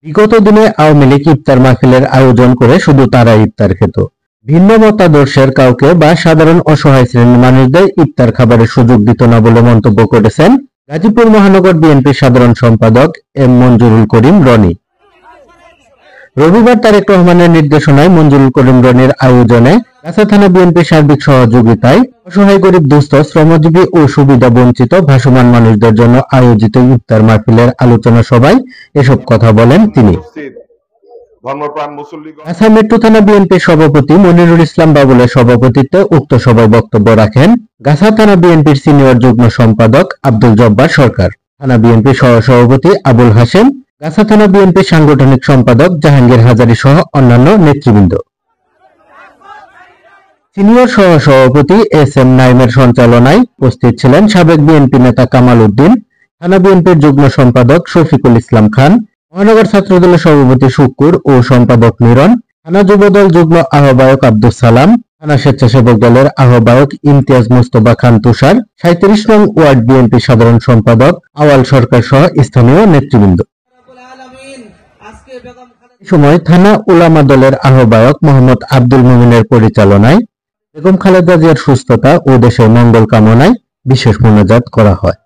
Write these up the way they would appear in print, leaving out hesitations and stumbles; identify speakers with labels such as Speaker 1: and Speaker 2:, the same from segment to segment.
Speaker 1: বিগত দিনে আওয়ামী লীগ ইফতার মাহফিলের আয়োজন করে শুধু তারা ইফতার খেত। ভিন্ন মতাদর্শের কাউকে বা সাধারণ অসহায় শ্রেণীর মানুষদের ইফতার খাবারের সুযোগ দিত না বলে মন্তব্য করেছেন গাজীপুর মহানগর বিএনপির সাধারণ সম্পাদক এম মঞ্জুরুল করিম রনি। রবিবার তারেক রহমানের নির্দেশনায় মঞ্জুরুল করিম রনির আয়োজনে গাছা থানা বিএনপির সার্বিক সহযোগিতায় অসহায় গরিব দুস্থ শ্রমজীবী ও সুবিধা বঞ্চিত ভাসমান মানুষদের জন্য আয়োজিত ইফতার মাহফিলের আলোচনা সভায় এসব কথা বলেন তিনি। গাছা মেট্রো থানা বিএনপির সভাপতি মনিরুল ইসলাম বাবুলের সভাপতিত্বে উক্ত সভায় বক্তব্য রাখেন গাছা থানা বিএনপির সিনিয়র যুগ্ম সম্পাদক আব্দুল জব্বার সরকার, থানা বিএনপির সহসভাপতি আবুল হাশেম, গাছা থানা বিএনপির সাংগঠনিক সম্পাদক জাহাঙ্গীর হাজারী সহ অন্যান্য নেতৃবৃন্দ। সিনিয়র সহসভাপতি এস এম নাইমের সঞ্চালনায় উপস্থিত ছিলেন সাবেক বিএনপি নেতা কামাল উদ্দিন, থানা বিএনপির যুগ্ম সম্পাদক শফিকুল ইসলাম খান, মহানগর ছাত্রদলের সভাপতি শুক্কুর ও সম্পাদক মিরন, থানা যুবদল যুগ্ম আহ্বায়ক আব্দুস সালাম, থানা স্বেচ্ছাসেবক দলের আহ্বায়ক ইমতিয়াজ মোস্তফা খান তুষার, ৩৭ নং ওয়ার্ড বিএনপির সাধারণ সম্পাদক আওয়াল সরকার সহ স্থানীয় নেতৃবৃন্দ। এ সময় থানা উলামা দলের আহ্বায়ক মোহাম্মদ আব্দুল মুমিনের পরিচালনায় বেগম খালেদা জিয়ার সুস্থতা ও দেশের মঙ্গল কামনায় বিশেষ মোনাজাত করা হয়।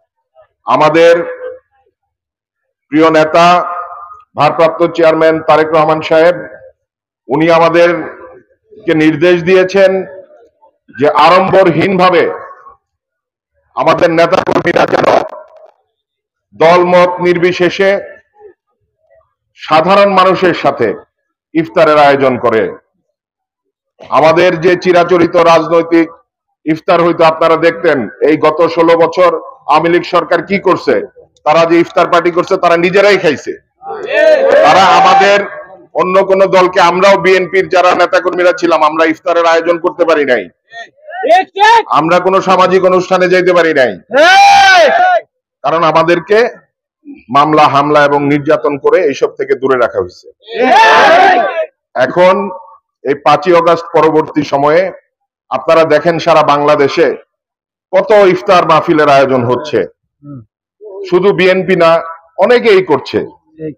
Speaker 2: আমাদের প্রিয় নেতা ভারপ্রাপ্ত চেয়ারম্যান তারেক রহমান সাহেব, উনি আমাদেরকে নির্দেশ দিয়েছেন যে আড়ম্বরহীনভাবে আমাদের নেতা কর্মীরা যেন দলমত নির্বিশেষে সাধারণ মানুষের সাথে ইফতারের আয়োজন করে। আমাদের যে চিরাচরিত রাজনৈতিক ইফতার হইতো আপনারা দেখতেন, এই গত 16 বছর আওয়ামী লীগ সরকার কি করছে, তারা যে ইফতার পার্টি করছে তারা নিজেরাই খাইছে। তারা আমাদের অন্য কোন দলকে, আমরাও বিএনপির যারা নেতাকর্মীরা ছিলাম, আমরা ইফতারের আয়োজন করতে পারি নাই, আমরা কোন সামাজিক অনুষ্ঠানে যাইতে পারি নাই, কারণ আমাদেরকে মামলা হামলা এবং নির্যাতন করে এইসব থেকে দূরে রাখা হয়েছে। এখন এই 5ই আগস্ট পরবর্তী সময়ে আপনারা দেখেন সারা বাংলাদেশে কত ইফতার মাহফিলের আয়োজন হচ্ছে। শুধু বিএনপি না, অনেকেই করছে,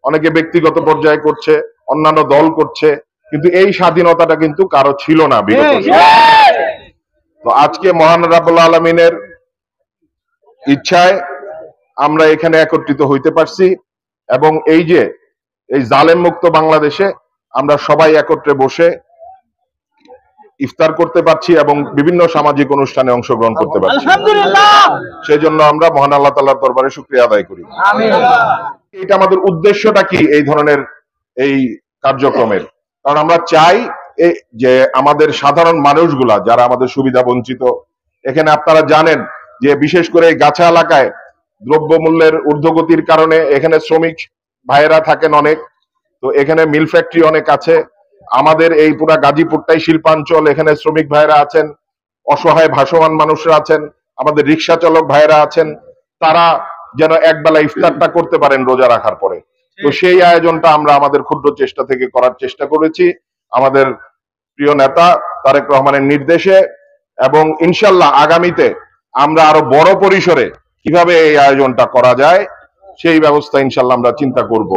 Speaker 2: অনেকে ব্যক্তিগত পর্যায়ে করছে, অন্যান্য দল করছে, কিন্তু এই স্বাধীনতাটা কিন্তু কারো ছিল না বিগত সময়ে। তো আজকে মহান রাব্বুল আলামিনের ইচ্ছায় আমরা এখানে একত্রিত হইতে পারছি এবং এই যে এই জালেম মুক্ত বাংলাদেশে আমরা সবাই একত্রে বসে ইফতার করতে পারছি এবং বিভিন্ন সামাজিক অনুষ্ঠানে অংশগ্রহণ করতে পারছি। সেই জন্য আমরা মহান আল্লাহ তাআলার দরবারে শুকরিয়া আদায় করি। এটা আমাদের উদ্দেশ্যটা কি এই ধরনের এই কার্যক্রমের? কারণ আমরা চাই যে আমাদের সাধারণ মানুষগুলা যারা আমাদের সুবিধা বঞ্চিত, এখানে আপনারা জানেন যে বিশেষ করে এই গাছা এলাকায় দ্রব্যমূল্যের ঊর্ধ্বগতির কারণে এখানে শ্রমিক ভাইয়েরা থাকেন অনেক, তো এখানে মিল ফ্যাক্টরি অনেক আছে। আমাদের এই পুরা গাজীপুরটাই শিল্পাঞ্চল, এখানে শ্রমিক ভাইয়েরা আছেন, অসহায় ভাসমান মানুষরা আছেন, আমাদের রিক্সা চালক ভাইয়েরা আছেন, তারা যেন একবেলা ইফতারটা করতে পারেন রোজা রাখার পরে। তো সেই আয়োজনটা আমরা আমাদের ক্ষুদ্র চেষ্টা থেকে করার চেষ্টা করেছি আমাদের প্রিয় নেতা তারেক রহমানের নির্দেশে, এবং ইনশাল্লাহ আগামীতে আমরা আরো বড় পরিসরে কিভাবে এই আয়োজনটা করা যায় সেই ব্যবস্থা ইনশাল্লাহ আমরা চিন্তা করব।